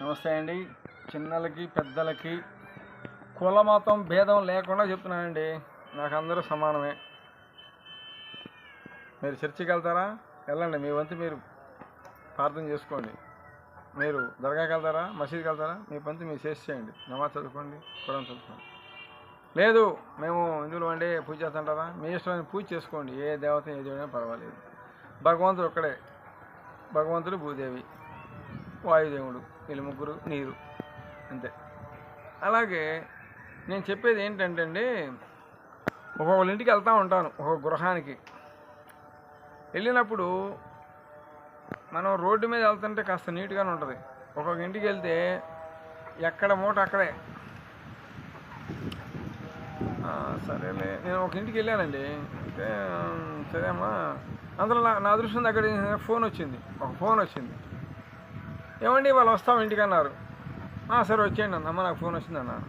నమస్తే అండి. చిన్నలకి పెద్దలకి కుల మతం భేదం లేకుండా చెప్తున్నానండి. నాకు అందరూ సమానమే. మీరు చర్చికి వెళ్తారా? వెళ్ళండి, మీ వంతు మీరు ప్రార్థన చేసుకోండి. మీరు దర్గాకి వెళ్తారా? మసీద్కి వెళ్తారా? మీ వంతు మీరు చేయండి. నమాజ్ చదువుకోండి, ఖురాన్ చదువుకోండి. లేదు మేము హిందువులు అండి పూజ చేస్తుంటారా? మీ ఇష్టమైన పూజ చేసుకోండి. ఏ దేవత ఏ దేవుడైనా పర్వాలేదు. భగవంతుడు ఒక్కడే. భగవంతుడు భూదేవి, వాయుదేవుడు, వీళ్ళు ముగ్గురు నీరు, అంతే. అలాగే నేను చెప్పేది ఏంటంటే అండి, ఒక్కొక్కళ్ళ ఇంటికి వెళ్తూ ఉంటాను. ఒక గృహానికి వెళ్ళినప్పుడు మనం రోడ్డు మీద వెళ్తుంటే కాస్త నీట్గానే ఉంటుంది. ఒక్కొక్క ఇంటికి వెళ్తే ఎక్కడ మూట అక్కడే. సరేలే, నేను ఒక ఇంటికి వెళ్ళానండి. అంటే సరే అమ్మా, అందులో నా అదృష్టం దగ్గర ఒక ఫోన్ వచ్చింది. ఏమండి వాళ్ళు వస్తాం ఇంటికి అన్నారు. సరే వచ్చేయండి అన్న. అమ్మ నాకు ఫోన్ వచ్చింది అన్నాను.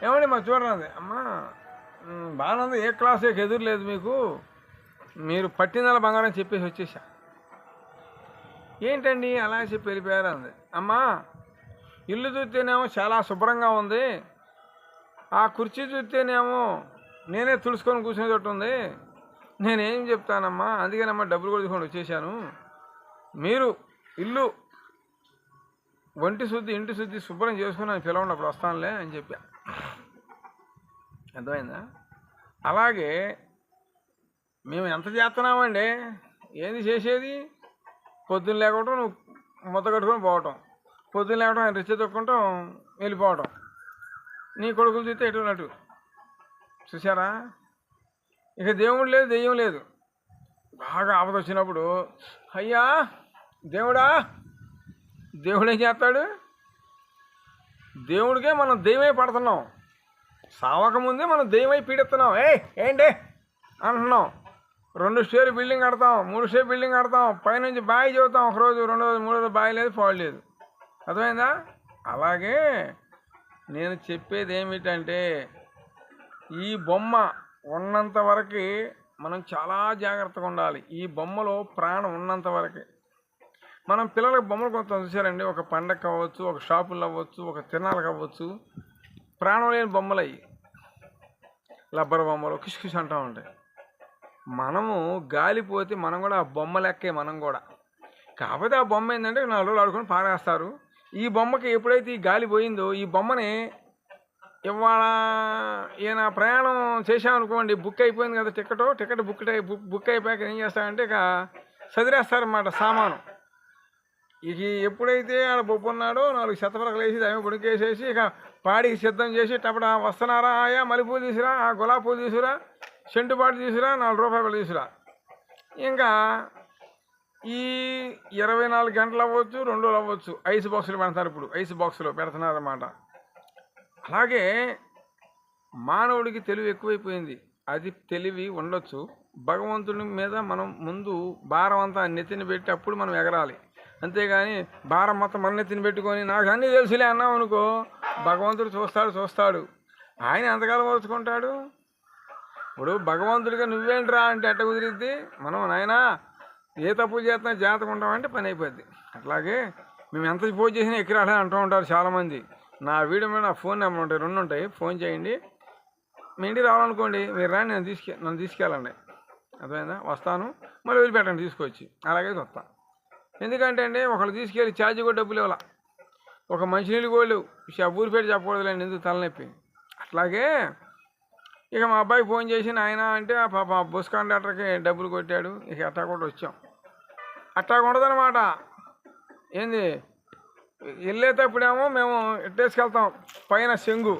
ఏమండి మాకు చూడండి. అమ్మ బాగానే ఉంది, ఏ క్లాస్ ఎదురు లేదు మీకు, మీరు పట్టిందల బంగారం చెప్పేసి వచ్చేసా. ఏంటండి అలా చెప్పి వెళ్ళిపోయారు అంది. అమ్మ ఇల్లు చూస్తేనేమో చాలా శుభ్రంగా ఉంది, ఆ కుర్చీ చూస్తేనేమో నేనే తుడుచుకొని కూర్చునేటట్టు ఉంది. నేనేం చెప్తానమ్మా, అందుకేనమ్మా డబ్బులు కూడా తీసుకొని వచ్చేసాను. మీరు ఇల్లు ఇంటి శుద్ధి శుభ్రం చేసుకుని పిలవండి, అప్పుడు వస్తానులే అని చెప్పా. అర్థమైందా? అలాగే మేము ఎంత చేస్తున్నామండి, ఏంది చేసేది? పొద్దున్న లేకపోవటం, నువ్వు ముద్ద కట్టుకొని పోవటం, పొద్దున్న లేకపోవటం ఆయన రిచ్చ తొక్కుంటాం, వెళ్ళిపోవటం. నీ కొడుకులు చూస్తే ఎటున్నట్టు. చూసారా? ఇక దేవుడు లేదు, దెయ్యం లేదు. బాగా ఆపద వచ్చినప్పుడు అయ్యా దేవుడా, దేవుడు ఏం చేస్తాడు? దేవుడికే మనం దెయ్యమై పడుతున్నాం. సావకముందే మనం దెయ్యమై పీడిస్తున్నాం. ఏంటి అంటున్నాం. 2 స్టేర్ బిల్డింగ్ కడతాం, 3 స్టేర్ బిల్డింగ్ కడతాం, పైనుంచి బావి చదువుతాం. ఒకరోజు, 2 రోజు, 3 రోజు బావి లేదు, పాడు లేదు. అర్థమైందా? అలాగే నేను చెప్పేది ఏమిటంటే, ఈ బొమ్మ ఉన్నంత వరకు మనం చాలా జాగ్రత్తగా ఉండాలి. ఈ బొమ్మలో ప్రాణం ఉన్నంత వరకే. మనం పిల్లలకు బొమ్మలు కొంత చూసారండి, ఒక పండగ అవ్వచ్చు, ఒక షాపులు అవ్వచ్చు, ఒక తిరణాలకు అవ్వచ్చు, ప్రాణం లేని బొమ్మలు అయ్యి లబ్బర్ బొమ్మలు కిష్కిష్ అంటూ ఉంటాయి. మనము గాలిపోతే మనం కూడా ఆ బొమ్మ లెక్కే. మనం కూడా కాకపోతే ఆ బొమ్మ ఏంటంటే 4 రోజులు ఆడుకొని పారేస్తారు. ఈ బొమ్మకి ఎప్పుడైతే ఈ గాలి పోయిందో, ఈ బొమ్మని ఇవాళ ఈయన ప్రయాణం చేసామనుకోండి, బుక్ అయిపోయింది కదా, టికెట్ బుక్ అయిపోయాక ఏం చేస్తారంటే ఇక చదిరేస్తారన్నమాట సామాను. ఇక ఎప్పుడైతే ఆడ బొప్పున్నాడో 4 శతపరకలు వేసి దాని గుడికేసేసి ఇక పాడికి సిద్ధం చేసి టపట వస్తున్నారా, ఆయా మల్లెపూలు తీసుకురా, గులాబీ పూలు తీసుకురా, చెంటుబాటు తీసుకురా, 4 రూపాయలు తీసుకురా. ఇంకా ఈ 24 గంటలు అవ్వచ్చు, 2 రోజులు అవ్వచ్చు, ఐస్ బాక్సులు పెడతారు. ఇప్పుడు ఐస్ బాక్సులో పెడుతున్నారన్నమాట. అలాగే మానవుడికి తెలివి ఎక్కువైపోయింది. అది తెలివి ఉండొచ్చు. భగవంతుడి మీద మనం ముందు భారం అంతా నెత్తిని పెట్టి అప్పుడు మనం ఎగరాలి. అంతేగాని భారం మొత్తం మన నెత్తిని పెట్టుకొని నాకు అన్నీ తెలుసులే అన్నాం అనుకో, భగవంతుడు చూస్తాడు. ఆయన ఎంతకాలం ఓర్చుకుంటాడు? ఇప్పుడు భగవంతుడిగా నువ్వేంట్రా అంటే ఎట్ట కుదిరిద్ది? మనం నాయనా ఏ తప్పు చేస్తున్నా జాగ్రత్తగా ఉంటామంటే పని అయిపోద్ది. అట్లాగే మేము ఎంత పూజ చేసినా ఎక్కిరాలని అంటూ ఉంటారు చాలామంది. నా వీడియో మీద నా ఫోన్ నెంబర్ ఉంటాయి, 2 ఉంటాయి, ఫోన్ చేయండి. మీ ఇంటికి రావాలనుకోండి, మీరు రాండి, నన్ను తీసుకెళ్ళండి. అర్థమైందా? వస్తాను, మళ్ళీ వదిలిపెట్టండి తీసుకొచ్చి. అలాగే వస్తాను. ఎందుకంటే అండి ఒకళ్ళు తీసుకెళ్ళి ఛార్జీ కూడా డబ్బులు ఇవ్వాల, ఒక మంచినీళ్ళు కూడా లేవు. ఊరి పెట్టి చెప్పకూడదులేండి, ఎందుకు తలనొప్పి. అట్లాగే ఇక మా అబ్బాయికి ఫోన్ చేసి ఆయన అంటే పాప బస్ కండక్టర్కి డబ్బులు కొట్టాడు. ఇక అట్టా కూడా వచ్చాం. అట్టా ఉండదన్నమాట. ఏంది వెళ్ళేటప్పుడేమో మేము ఎట్టేసుకెళ్తాం పైన చెంగు,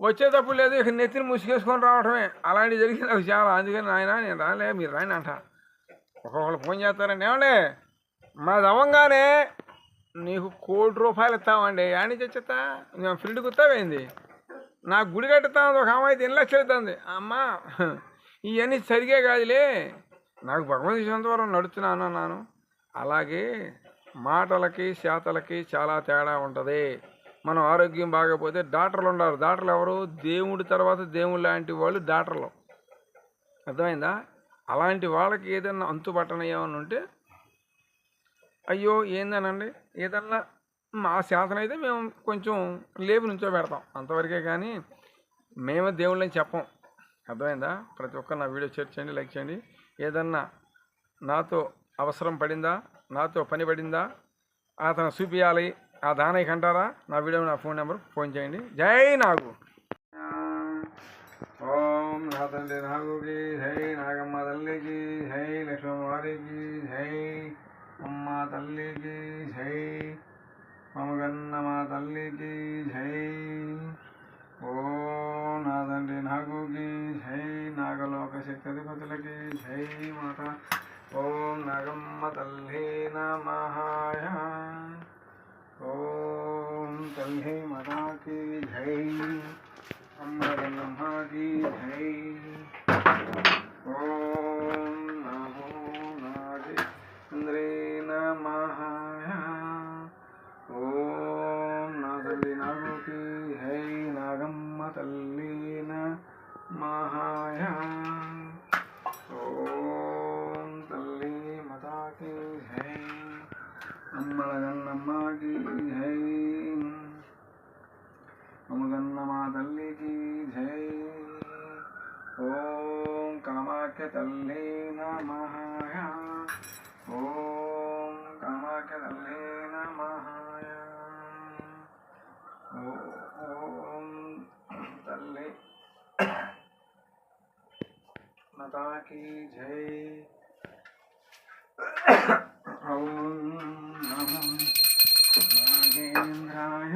వచ్చేటప్పుడు లేదు, ఇక నెత్తిని ముసుగేసుకొని రావటమే. అలాంటివి జరిగింది నాకు చాలా. అందుకని నేను రాలే, మీరు రాని అంట. ఒక్కొక్కరు ఫోన్ చేస్తారండి, ఏమండి మాది అవ్వంగానే నీకు 1 కోటి రూపాయలు ఇస్తామండి. యాని తెచ్చేస్తా, నేను ఫ్రెండ్కి ఇస్తావేంది, నాకు గుడి కట్టుతా ఒక అమ్మాయి 2 లక్షలు అవుతుంది. అమ్మ ఇవన్నీ సరిగే కాదులే, నాకు భగవంతు సంతవరం నడుస్తున్నాను అన్నాను. అలాగే మాటలకి చేతలకి చాలా తేడా ఉంటుంది. మనం ఆరోగ్యం బాగపోతే డాక్టర్లు ఉండాలి. డాక్టర్లు ఎవరు? దేవుడి తర్వాత దేవుడు లాంటి వాళ్ళు డాక్టర్లు. అర్థమైందా? అలాంటి వాళ్ళకి ఏదన్నా అంతుబట్టన ఏమన్నా ఉంటే అయ్యో ఏందనండి, ఏదన్నా మా శాతనైతే మేము కొంచెం లేపు నుంచో పెడతాం అంతవరకే, కానీ మేము దేవుళ్ళని చెప్పం. అర్థమైందా? ప్రతి ఒక్కరు నా వీడియో షేర్ చేయండి, లైక్ చేయండి. ఏదన్నా నాతో అవసరం పడిందా, నాతో పని పడిందా, అతను చూపించాలి ఆ దానయ్యకి అంటారా, నా వీడియో నా ఫోన్ నెంబర్ ఫోన్ చేయండి. జై నాగు. ఓం నా తండ్రి నాగుకి జై, నాగమ్మ తల్లికి జై, లక్ష్మీవారికి జై, అమ్మ తల్లికి జై, మమగన్నమ్మ తల్లికి జై. ఓం నా తండ్రి నాగుకి జై, నాగలోక శక్తిపతులకి జై మాత. ఓం నాగమ్మ తల్లి నమః. ఓం తల్లి మాతాకి జై, అమ్మగన్నమ్మకి జై. ఓం నమో నాగేంద్రే నమః. ఓం నా తల్లి నాగుకి జై, నాగమ్మ తల్లి నమః. ఓం తల్లి మాతాకి జై, అమ్మగన్నమ్మకి జై, మమగన్నమ్మ తల్లికి జై. ఓం కామాఖ్య తల్లి నమః. ఓం కామాఖ్య తల్లి నమః. ఓం తల్లి మాతాకి జై. ఓం నమో నాగేంద్రాయ.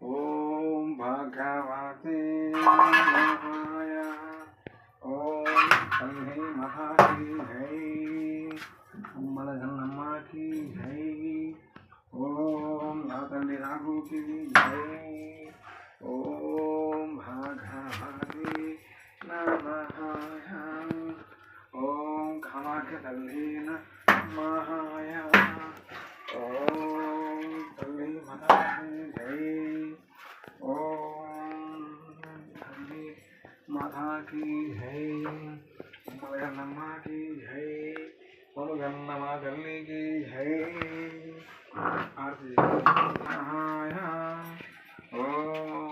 ఓం భగవతే నమః. ఓం తల్లి మాతాకి జై, అమ్మలగన్నమ్మకి జై. ఓం నా తండ్రి నాగుకి జై. ఓం భగవతే నమః. ఓం కామాఖ్య తల్లి నమః. ఓం తల్లి మాతాకి జై. ఓం తల్లి మాతాకి జై, అమ్మగన్నమ్మకి జై, మమగన్నమ్మ తల్లికి జై. ఆర్తి. ఓం